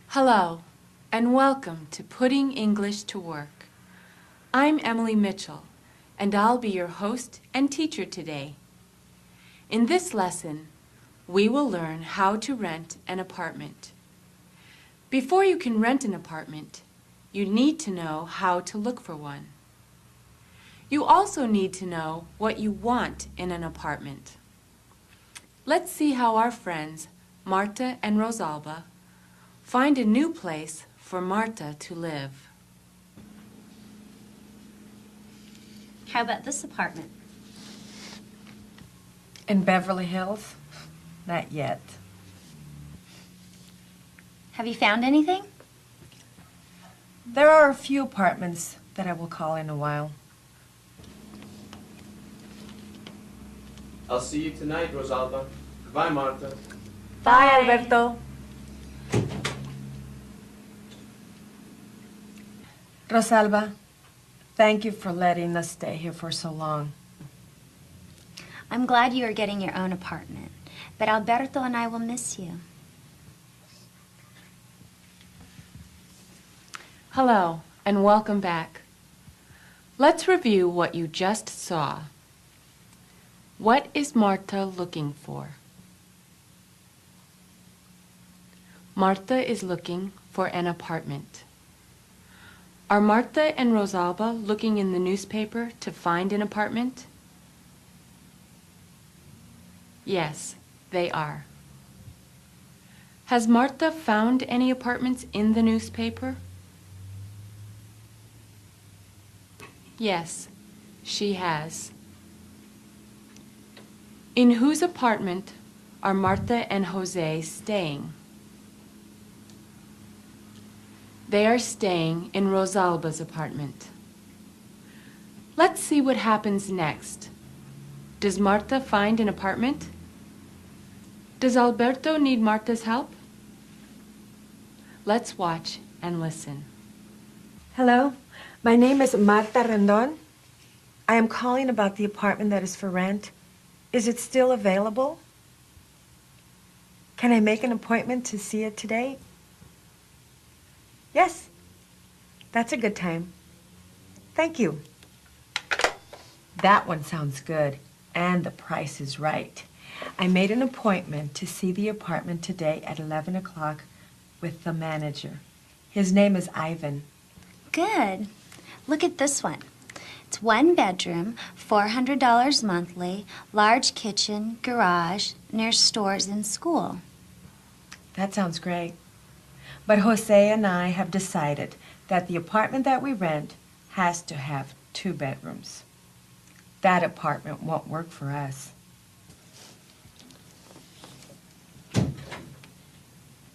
Hello, and welcome to Putting English to Work. I'm Emily Mitchell, and I'll be your host and teacher today. In this lesson, we will learn how to rent an apartment. Before you can rent an apartment, you need to know how to look for one. You also need to know what you want in an apartment. Let's see how our friends, Marta and Rosalba, find a new place for Marta to live. How about this apartment? In Beverly Hills? Not yet. Have you found anything? There are a few apartments that I will call in a while. I'll see you tonight, Rosalba. Goodbye, Marta. Bye, Alberto. Rosalba, thank you for letting us stay here for so long. I'm glad you are getting your own apartment, but Alberto and I will miss you. Hello, and welcome back. Let's review what you just saw. What is Marta looking for? Marta is looking for an apartment. Are Marta and Rosalba looking in the newspaper to find an apartment? Yes, they are. Has Marta found any apartments in the newspaper? Yes, she has. In whose apartment are Marta and Jose staying? They are staying in Rosalba's apartment. Let's see what happens next. Does Marta find an apartment? Does Alberto need Marta's help? Let's watch and listen. Hello, my name is Marta Rendon. I am calling about the apartment that is for rent. Is it still available? Can I make an appointment to see it today? Yes, that's a good time. Thank you. That one sounds good, and the price is right. I made an appointment to see the apartment today at 11 o'clock with the manager. His name is Ivan. Good. Look at this one. It's 1 bedroom, $400 monthly, large kitchen, garage, near stores and school. That sounds great. But Jose and I have decided that the apartment that we rent has to have 2 bedrooms. That apartment won't work for us.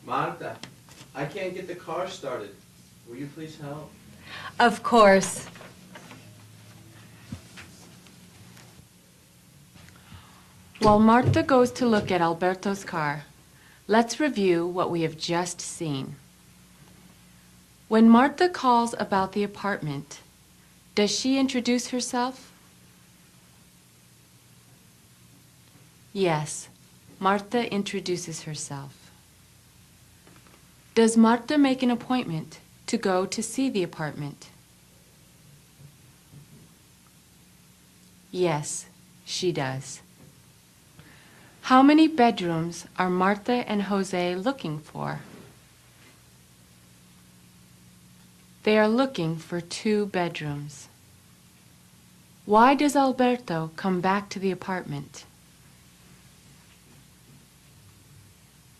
Marta, I can't get the car started. Will you please help? Of course. While Marta goes to look at Alberto's car, let's review what we have just seen. When Marta calls about the apartment, does she introduce herself? Yes, Marta introduces herself. Does Marta make an appointment to go to see the apartment? Yes, she does. How many bedrooms are Marta and Jose looking for? They are looking for 2 bedrooms. Why does Alberto come back to the apartment?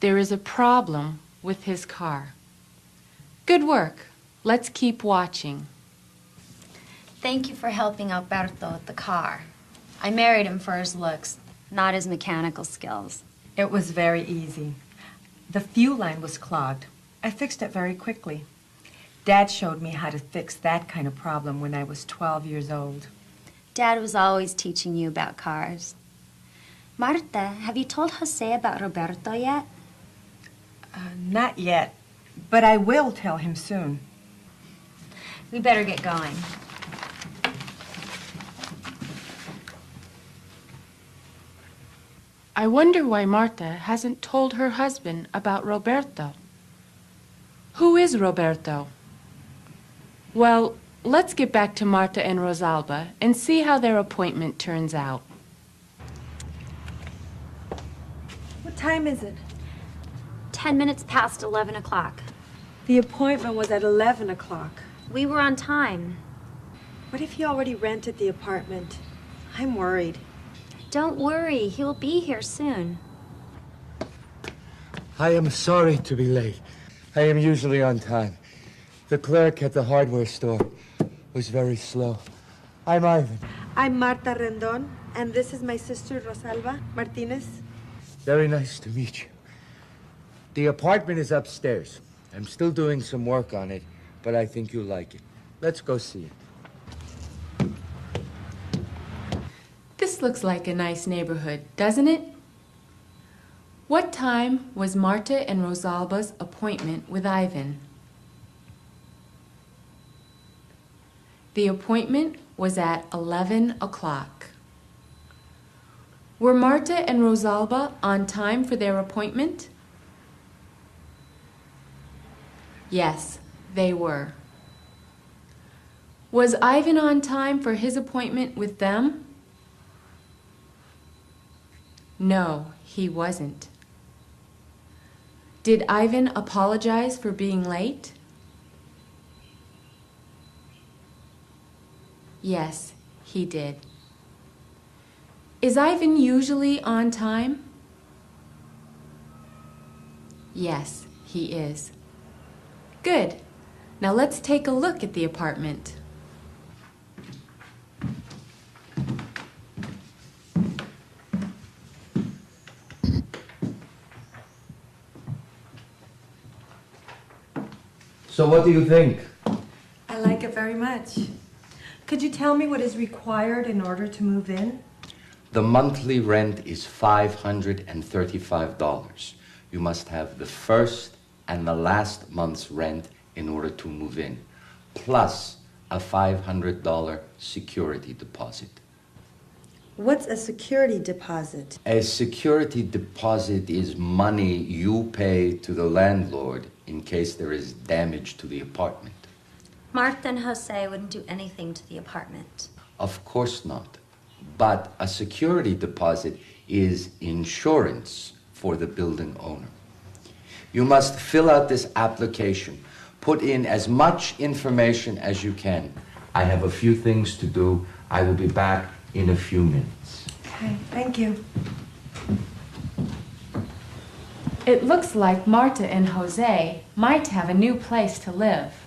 There is a problem with his car. Good work. Let's keep watching. Thank you for helping Alberto with the car. I married him for his looks, not his mechanical skills. It was very easy. The fuel line was clogged. I fixed it very quickly. Dad showed me how to fix that kind of problem when I was 12 years old. Dad was always teaching you about cars. Marta, have you told Jose about Roberto yet? Not yet, but I will tell him soon. We better get going. I wonder why Marta hasn't told her husband about Roberto. Who is Roberto? Well, let's get back to Marta and Rosalba and see how their appointment turns out. What time is it? 10 minutes past 11 o'clock. The appointment was at 11 o'clock. We were on time. What if he already rented the apartment? I'm worried. Don't worry, he'll be here soon. I am sorry to be late. I am usually on time. The clerk at the hardware store was very slow. I'm Ivan. I'm Marta Rendon, and this is my sister Rosalba Martinez. Very nice to meet you. The apartment is upstairs. I'm still doing some work on it, but I think you'll like it. Let's go see it. This looks like a nice neighborhood, doesn't it? What time was Marta and Rosalba's appointment with Ivan? The appointment was at 11 o'clock. Were Marta and Rosalba on time for their appointment? Yes, they were. Was Ivan on time for his appointment with them? No, he wasn't. Did Ivan apologize for being late? Yes, he did. Is Ivan usually on time? Yes, he is. Good. Now let's take a look at the apartment. So what do you think? I like it very much. Could you tell me what is required in order to move in? The monthly rent is $535. You must have the first and the last month's rent in order to move in, plus a $500 security deposit. What's a security deposit? A security deposit is money you pay to the landlord in case there is damage to the apartment. Martha and Jose wouldn't do anything to the apartment. Of course not. But a security deposit is insurance for the building owner. You must fill out this application. Put in as much information as you can. I have a few things to do. I will be back in a few minutes. Okay, thank you. It looks like Marta and Jose might have a new place to live.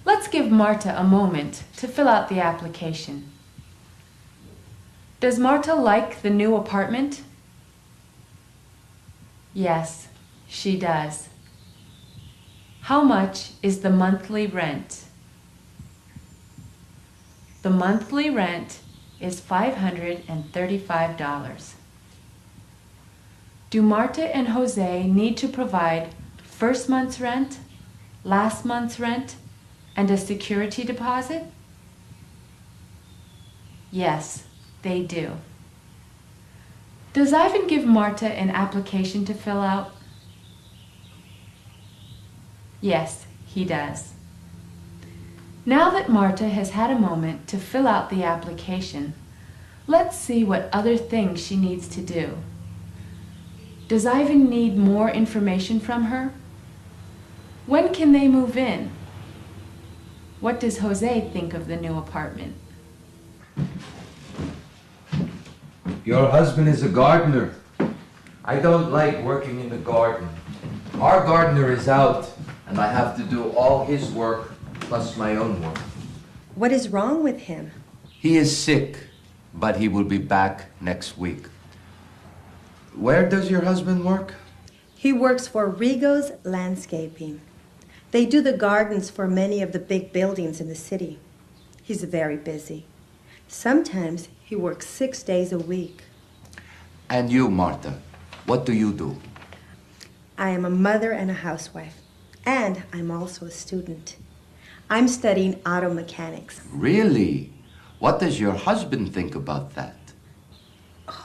Let's give Marta a moment to fill out the application. Does Marta like the new apartment? Yes, she does. How much is the monthly rent? The monthly rent is $535. Do Marta and Jose need to provide first month's rent, last month's rent, and a security deposit? Yes, they do. Does Ivan give Marta an application to fill out? Yes, he does. Now that Marta has had a moment to fill out the application, let's see what other things she needs to do. Does Ivan need more information from her? When can they move in? What does Jose think of the new apartment? Your husband is a gardener. I don't like working in the garden. Our gardener is out, and I have to do all his work plus my own work. What is wrong with him? He is sick, but he will be back next week. Where does your husband work? He works for Rigo's Landscaping. They do the gardens for many of the big buildings in the city. He's very busy. Sometimes he works 6 days a week. And you, Marta, what do you do? I am a mother and a housewife, and I'm also a student. I'm studying auto mechanics. Really? What does your husband think about that?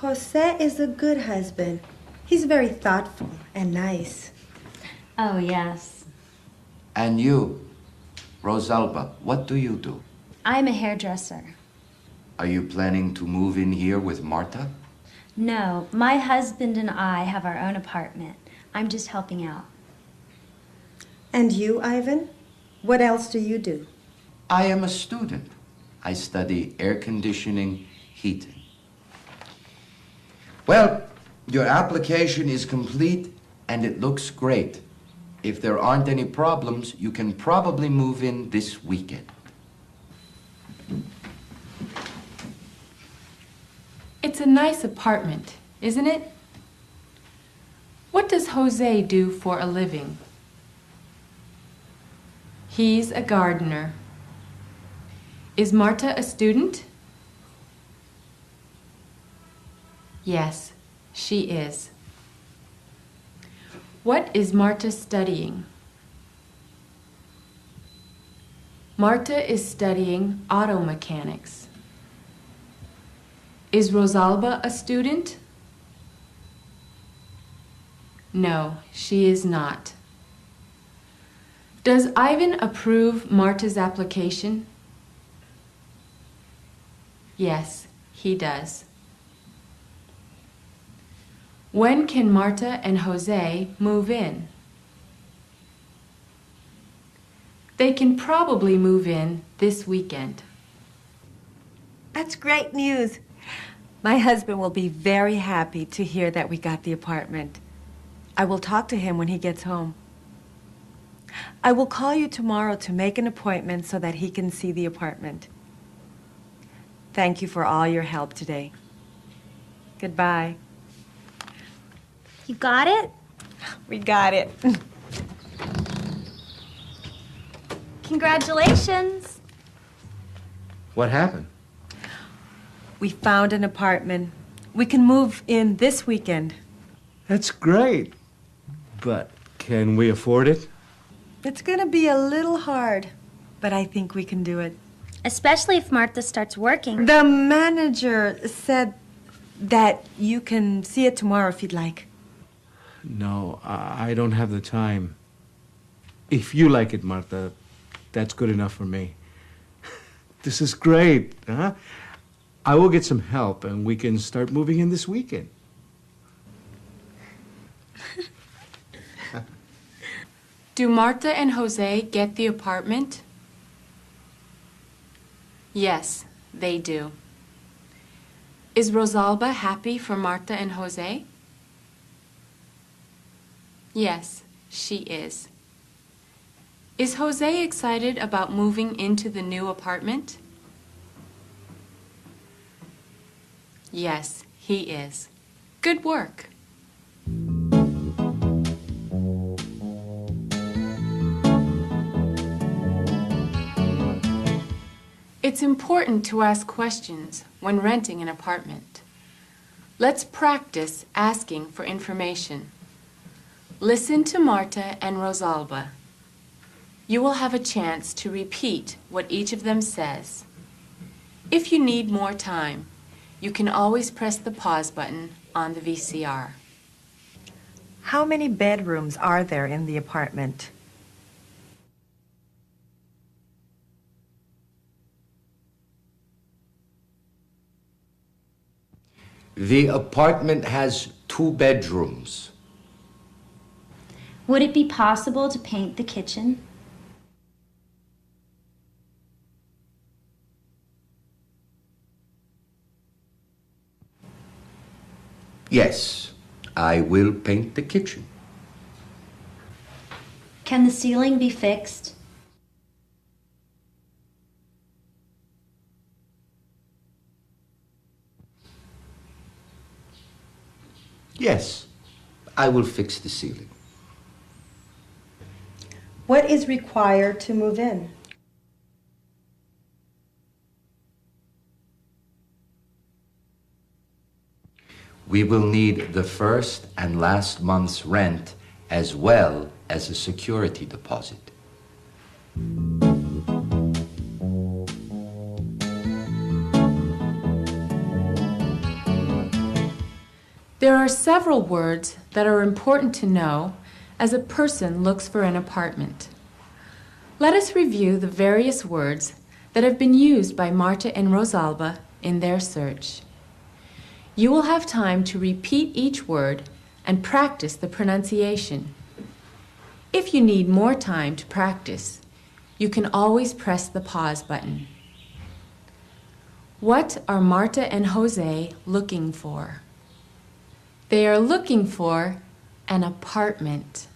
Jose is a good husband. He's very thoughtful and nice. Oh, yes. And you, Rosalba, what do you do? I'm a hairdresser. Are you planning to move in here with Marta? No, my husband and I have our own apartment. I'm just helping out. And you, Ivan? What else do you do? I am a student. I study air conditioning, heating. Well, your application is complete and it looks great. If there aren't any problems, you can probably move in this weekend. It's a nice apartment, isn't it? What does Jose do for a living? He's a gardener. Is Marta a student? Yes, she is. What is Marta studying? Marta is studying auto mechanics. Is Rosalba a student? No, she is not. Does Ivan approve Marta's application? Yes, he does. When can Marta and Jose move in? They can probably move in this weekend. That's great news. My husband will be very happy to hear that we got the apartment. I will talk to him when he gets home. I will call you tomorrow to make an appointment so that he can see the apartment. Thank you for all your help today. Goodbye. You got it? We got it. Congratulations. What happened? We found an apartment. We can move in this weekend. That's great. But can we afford it? It's gonna be a little hard, but I think we can do it. Especially if Martha starts working. The manager said that you can see it tomorrow if you'd like. No, I don't have the time. If you like it, Martha, that's good enough for me. This is great, huh? I will get some help and we can start moving in this weekend. Do Marta and Jose get the apartment? Yes, they do. Is Rosalba happy for Marta and Jose? Yes, she is. Is Jose excited about moving into the new apartment? Yes, he is. Good work. It's important to ask questions when renting an apartment. Let's practice asking for information. Listen to Marta and Rosalba. You will have a chance to repeat what each of them says. If you need more time, you can always press the pause button on the VCR. How many bedrooms are there in the apartment? The apartment has 2 bedrooms. Would it be possible to paint the kitchen? Yes, I will paint the kitchen. Can the ceiling be fixed? Yes, I will fix the ceiling. What is required to move in? We will need the first and last month's rent as well as a security deposit. There are several words that are important to know as a person looks for an apartment. Let us review the various words that have been used by Marta and Rosalba in their search. You will have time to repeat each word and practice the pronunciation. If you need more time to practice, you can always press the pause button. What are Marta and Jose looking for? They are looking for an apartment.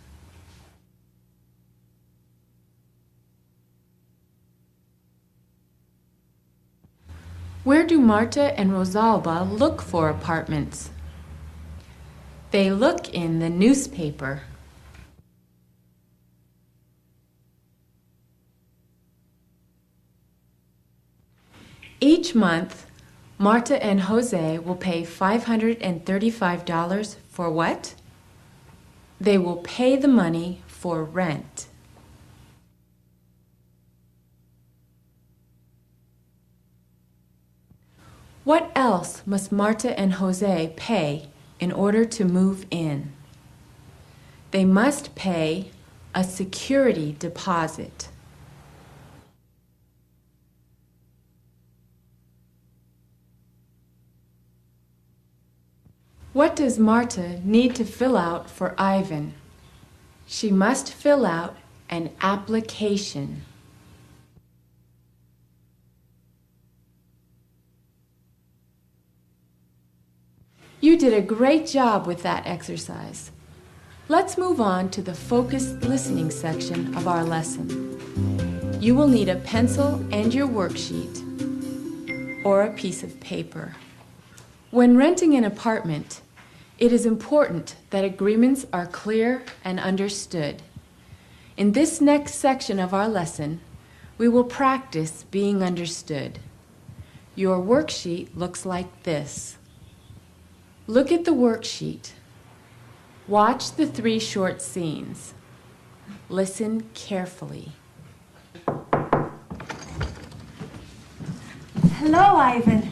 Where do Marta and Rosalba look for apartments? They look in the newspaper. Each month, Marta and Jose will pay $535 for what? They will pay the money for rent. What else must Marta and Jose pay in order to move in? They must pay a security deposit. What does Marta need to fill out for Ivan? She must fill out an application. You did a great job with that exercise. Let's move on to the focused listening section of our lesson. You will need a pencil and your worksheet or a piece of paper. When renting an apartment, it is important that agreements are clear and understood. In this next section of our lesson, we will practice being understood. Your worksheet looks like this. Look at the worksheet. Watch the 3 short scenes. Listen carefully. Hello, Ivan.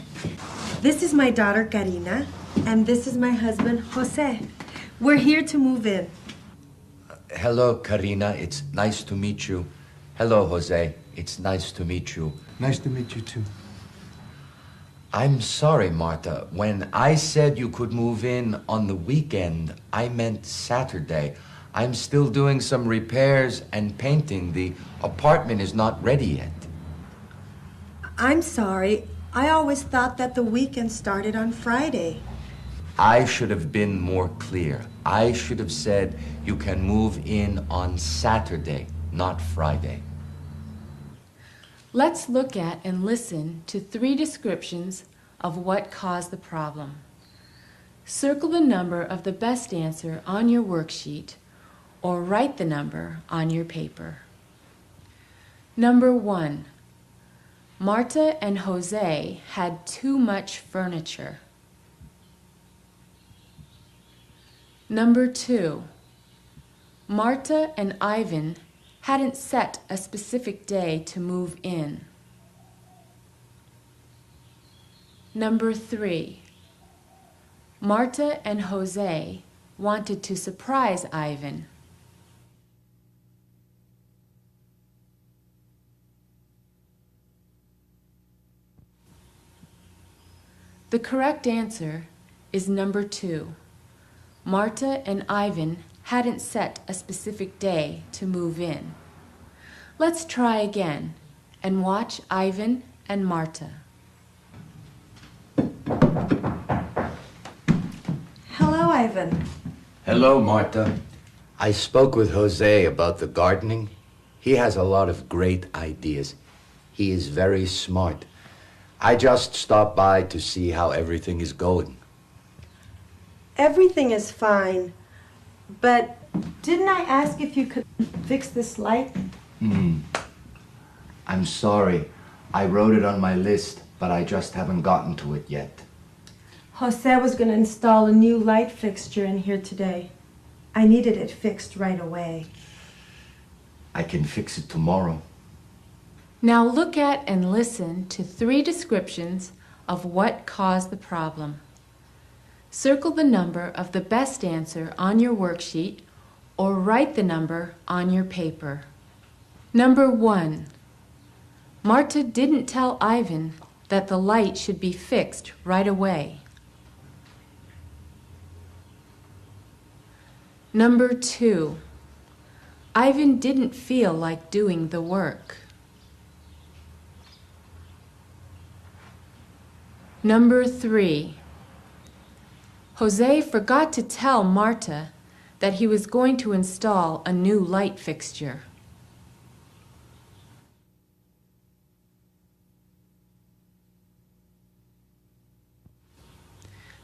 This is my daughter, Karina, and this is my husband, Jose. We're here to move in. Hello, Karina. It's nice to meet you. Hello, Jose. It's nice to meet you. Nice to meet you too. I'm sorry, Marta. When I said you could move in on the weekend, I meant Saturday. I'm still doing some repairs and painting. The apartment is not ready yet. I'm sorry. I always thought that the weekend started on Friday. I should have been more clear. I should have said you can move in on Saturday, not Friday. Let's look at and listen to 3 descriptions of what caused the problem. Circle the number of the best answer on your worksheet or write the number on your paper. Number 1. Marta and Jose had too much furniture. Number 2. Marta and Ivan hadn't set a specific day to move in. Number 3. Marta and Jose wanted to surprise Ivan. The correct answer is number 2. Marta and Ivan hadn't set a specific day to move in. Let's try again and watch Ivan and Marta. Hello, Ivan. Hello, Marta. I spoke with Jose about the gardening. He has a lot of great ideas. He is very smart. I just stopped by to see how everything is going. Everything is fine, but didn't I ask if you could fix this light? I'm sorry. I wrote it on my list, but I just haven't gotten to it yet. Jose was going to install a new light fixture in here today. I needed it fixed right away. I can fix it tomorrow. Now look at and listen to 3 descriptions of what caused the problem. Circle the number of the best answer on your worksheet or write the number on your paper. Number 1. Marta didn't tell Ivan that the light should be fixed right away. Number 2. Ivan didn't feel like doing the work. Number 3. Jose forgot to tell Marta that he was going to install a new light fixture.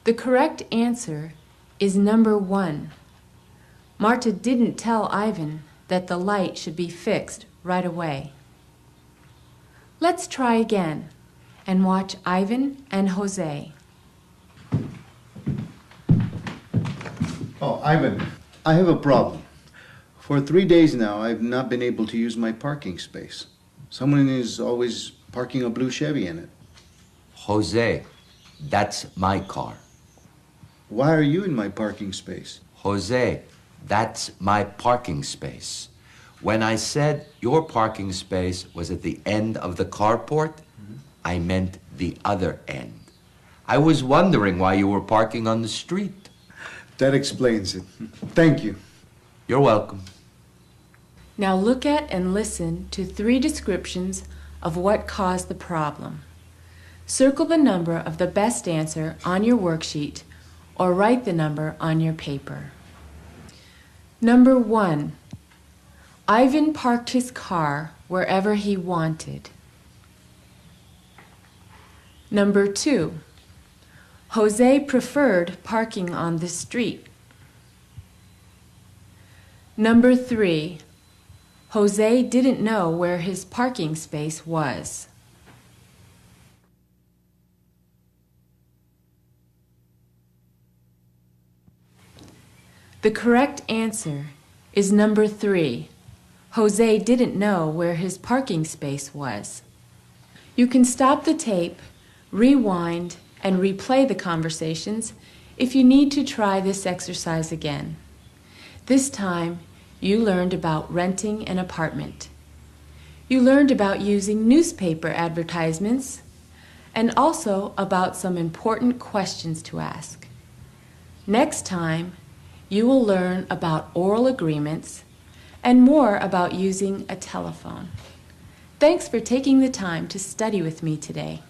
The correct answer is number 1. Marta didn't tell Ivan that the light should be fixed right away. Let's try again and watch Ivan and Jose. Oh, Ivan, I have a problem. For 3 days now, I've not been able to use my parking space. Someone is always parking a blue Chevy in it. Jose, that's my car. Why are you in my parking space? Jose, that's my parking space. When I said your parking space was at the end of the carport, I meant the other end. I was wondering why you were parking on the street. That explains it. Thank you. You're welcome. Now look at and listen to 3 descriptions of what caused the problem. Circle the number of the best answer on your worksheet or write the number on your paper. Number 1. Ivan parked his car wherever he wanted. Number 2. Jose preferred parking on the street. Number 3. Jose didn't know where his parking space was. The correct answer is number 3. Jose didn't know where his parking space was. You can stop the tape, rewind, and replay the conversations if you need to try this exercise again. This time, you learned about renting an apartment. You learned about using newspaper advertisements and also about some important questions to ask. Next time, you will learn about oral agreements and more about using a telephone. Thanks for taking the time to study with me today.